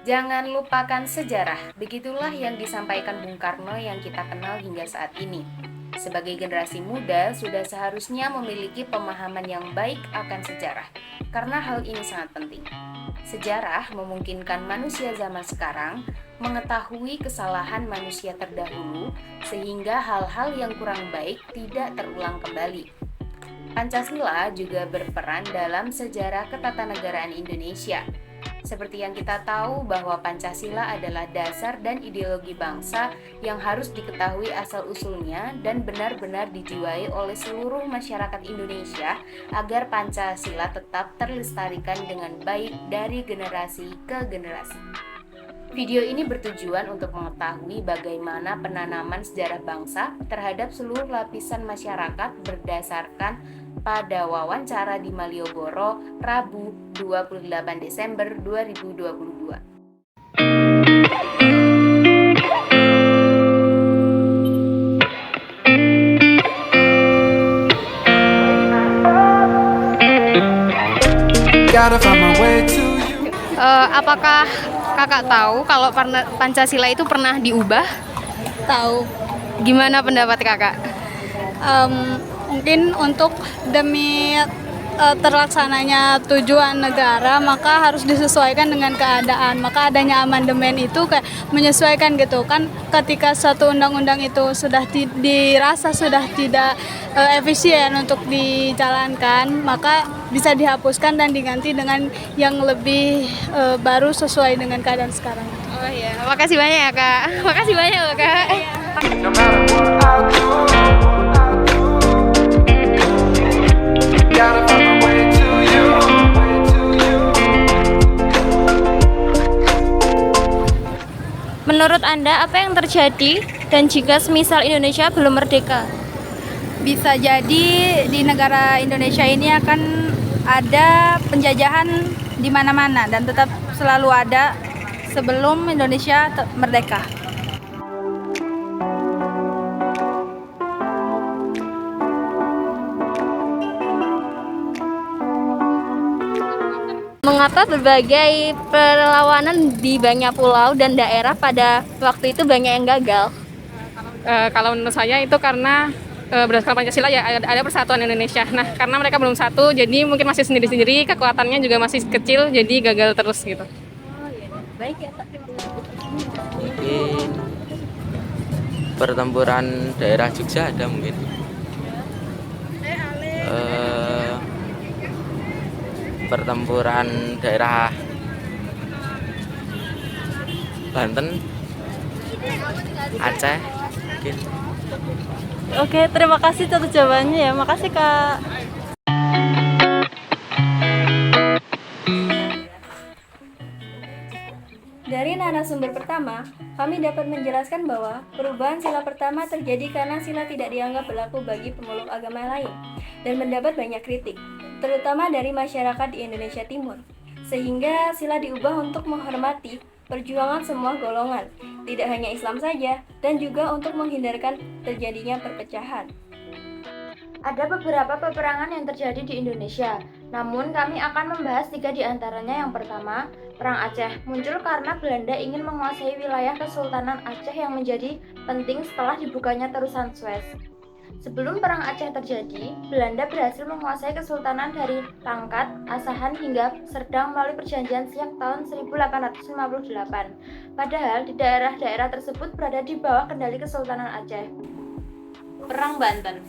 Jangan lupakan sejarah, begitulah yang disampaikan Bung Karno yang kita kenal hingga saat ini. Sebagai generasi muda, sudah seharusnya memiliki pemahaman yang baik akan sejarah, karena hal ini sangat penting. Sejarah memungkinkan manusia zaman sekarang mengetahui kesalahan manusia terdahulu, sehingga hal-hal yang kurang baik tidak terulang kembali. Pancasila juga berperan dalam sejarah ketatanegaraan Indonesia. Seperti yang kita tahu bahwa Pancasila adalah dasar dan ideologi bangsa yang harus diketahui asal-usulnya dan benar-benar dijiwai oleh seluruh masyarakat Indonesia agar Pancasila tetap terlestarikan dengan baik dari generasi ke generasi. Video ini bertujuan untuk mengetahui bagaimana penanaman sejarah bangsa terhadap seluruh lapisan masyarakat berdasarkan pada wawancara di Malioboro, Rabu 28 Desember 2022. Apakah kakak tahu kalau Pancasila itu pernah diubah? Tahu. Gimana pendapat kakak? Mungkin untuk demi terlaksananya tujuan negara maka harus disesuaikan dengan keadaan, maka adanya amandemen itu kayak menyesuaikan gitu kan. Ketika satu undang-undang itu sudah dirasa sudah tidak efisien untuk dijalankan, maka bisa dihapuskan dan diganti dengan yang lebih baru sesuai dengan keadaan sekarang. Oh iya, makasih banyak ya kak. Makasih banyak loh kak. No matter what I do, gotta find my way to you. Menurut Anda, apa yang terjadi dan jika semisal Indonesia belum merdeka? Bisa jadi di negara Indonesia ini akan ada penjajahan di mana-mana dan tetap selalu ada sebelum Indonesia merdeka. Mengapa berbagai perlawanan di banyak pulau dan daerah pada waktu itu banyak yang gagal? Kalau menurut saya itu karena berdasarkan Pancasila ya ada persatuan Indonesia. Nah, karena mereka belum satu, jadi mungkin masih sendiri-sendiri, kekuatannya juga masih kecil, jadi gagal terus gitu. Baik ya, Pak. Mungkin pertempuran daerah Jogja ada mungkin. Pertempuran daerah Banten, Aceh mungkin. Oke, terima kasih atas jawabannya ya. Makasih Kak. Dari narasumber pertama, kami dapat menjelaskan bahwa perubahan sila pertama terjadi karena sila tidak dianggap berlaku bagi pemeluk agama lain dan mendapat banyak kritik, terutama dari masyarakat di Indonesia Timur, sehingga sila diubah untuk menghormati perjuangan semua golongan, tidak hanya Islam saja, dan juga untuk menghindarkan terjadinya perpecahan. Ada beberapa peperangan yang terjadi di Indonesia, namun kami akan membahas 3 di antaranya. Yang pertama, Perang Aceh muncul karena Belanda ingin menguasai wilayah Kesultanan Aceh yang menjadi penting setelah dibukanya Terusan Suez. Sebelum Perang Aceh terjadi, Belanda berhasil menguasai kesultanan dari Langkat, Asahan hingga Serdang melalui perjanjian Siak tahun 1858. Padahal di daerah-daerah tersebut berada di bawah kendali Kesultanan Aceh. Perang Banten.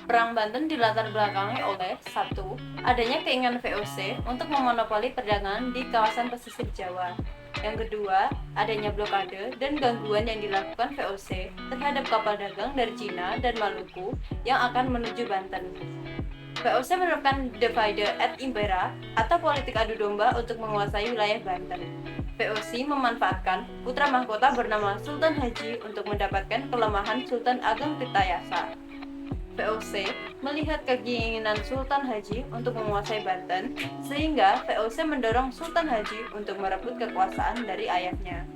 Perang Banten dilatar belakangi oleh 1. Adanya keinginan VOC untuk memonopoli perdagangan di kawasan pesisir Jawa. Yang kedua, adanya blokade dan gangguan yang dilakukan VOC terhadap kapal dagang dari Cina dan Maluku yang akan menuju Banten. VOC menerapkan divide et impera atau politik adu domba untuk menguasai wilayah Banten. VOC memanfaatkan putra mahkota bernama Sultan Haji untuk mendapatkan kelemahan Sultan Ageng Tirtayasa. VOC melihat keinginan Sultan Haji untuk menguasai Banten, sehingga VOC mendorong Sultan Haji untuk merebut kekuasaan dari ayahnya.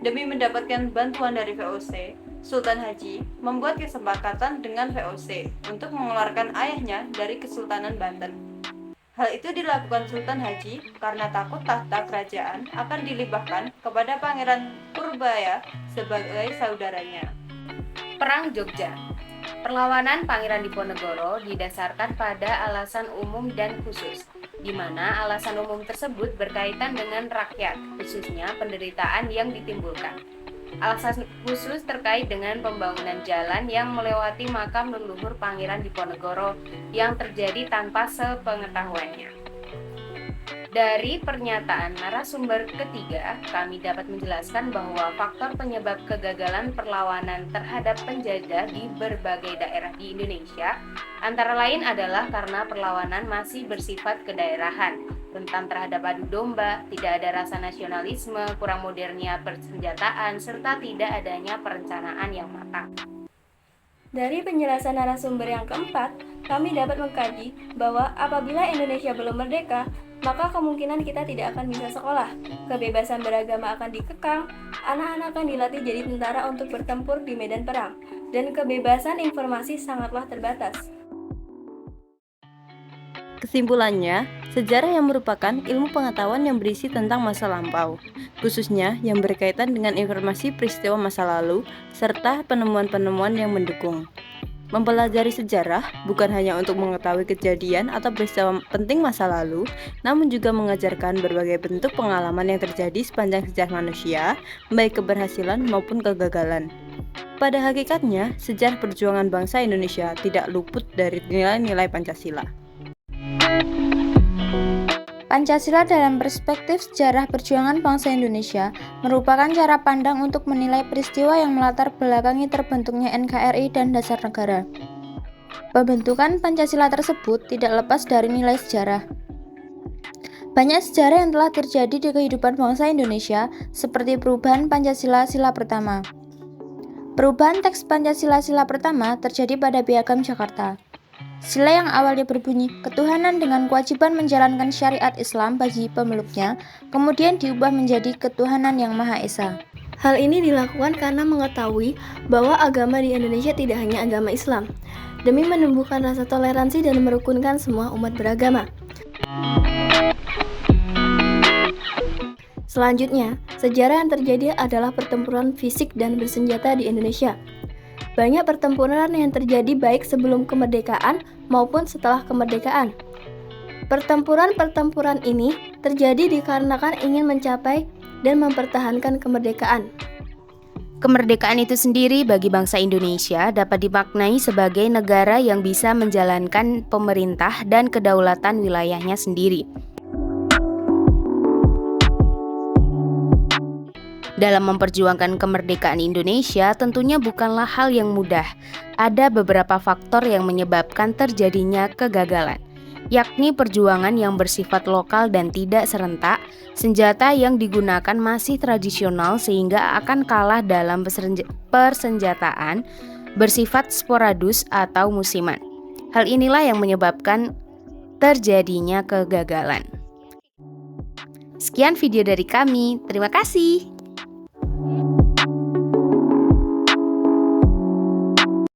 Demi mendapatkan bantuan dari VOC, Sultan Haji membuat kesepakatan dengan VOC untuk mengeluarkan ayahnya dari Kesultanan Banten. Hal itu dilakukan Sultan Haji karena takut tahta kerajaan akan dilimpahkan kepada Pangeran Purbaya sebagai saudaranya. Perang Jogja. Perlawanan Pangeran Diponegoro didasarkan pada alasan umum dan khusus, di mana alasan umum tersebut berkaitan dengan rakyat, khususnya penderitaan yang ditimbulkan. Alasan khusus terkait dengan pembangunan jalan yang melewati makam leluhur Pangeran Diponegoro yang terjadi tanpa sepengetahuannya. Dari pernyataan narasumber ketiga, kami dapat menjelaskan bahwa faktor penyebab kegagalan perlawanan terhadap penjajah di berbagai daerah di Indonesia antara lain adalah karena perlawanan masih bersifat kedaerahan, rentan terhadap adu domba, tidak ada rasa nasionalisme, kurang modernnya persenjataan, serta tidak adanya perencanaan yang matang. Dari penjelasan narasumber yang keempat, kami dapat mengkaji bahwa apabila Indonesia belum merdeka, maka kemungkinan kita tidak akan bisa sekolah. Kebebasan beragama akan dikekang, anak-anak akan dilatih jadi tentara untuk bertempur di medan perang, dan kebebasan informasi sangatlah terbatas. Kesimpulannya, sejarah yang merupakan ilmu pengetahuan yang berisi tentang masa lampau, khususnya yang berkaitan dengan informasi peristiwa masa lalu, serta penemuan-penemuan yang mendukung. Mempelajari sejarah bukan hanya untuk mengetahui kejadian atau peristiwa penting masa lalu, namun juga mengajarkan berbagai bentuk pengalaman yang terjadi sepanjang sejarah manusia, baik keberhasilan maupun kegagalan. Pada hakikatnya, sejarah perjuangan bangsa Indonesia tidak luput dari nilai-nilai Pancasila. Pancasila dalam perspektif sejarah perjuangan bangsa Indonesia merupakan cara pandang untuk menilai peristiwa yang melatar belakangi terbentuknya NKRI dan dasar negara. Pembentukan Pancasila tersebut tidak lepas dari nilai sejarah. Banyak sejarah yang telah terjadi di kehidupan bangsa Indonesia, seperti perubahan Pancasila Sila Pertama. Perubahan teks Pancasila Sila Pertama terjadi pada Piagam Jakarta. Sila yang awalnya berbunyi ketuhanan dengan kewajiban menjalankan syariat Islam bagi pemeluknya, kemudian diubah menjadi ketuhanan yang Maha Esa. Hal ini dilakukan karena mengetahui bahwa agama di Indonesia tidak hanya agama Islam, demi menumbuhkan rasa toleransi dan merukunkan semua umat beragama. Selanjutnya, sejarah yang terjadi adalah pertempuran fisik dan bersenjata di Indonesia. Banyak pertempuran yang terjadi baik sebelum kemerdekaan maupun setelah kemerdekaan. Pertempuran-pertempuran ini terjadi dikarenakan ingin mencapai dan mempertahankan kemerdekaan. Kemerdekaan itu sendiri bagi bangsa Indonesia dapat dimaknai sebagai negara yang bisa menjalankan pemerintah dan kedaulatan wilayahnya sendiri. Dalam memperjuangkan kemerdekaan Indonesia tentunya bukanlah hal yang mudah. Ada beberapa faktor yang menyebabkan terjadinya kegagalan, yakni perjuangan yang bersifat lokal dan tidak serentak, senjata yang digunakan masih tradisional sehingga akan kalah dalam persenjataan, bersifat sporadus atau musiman. Hal inilah yang menyebabkan terjadinya kegagalan. Sekian video dari kami, terima kasih.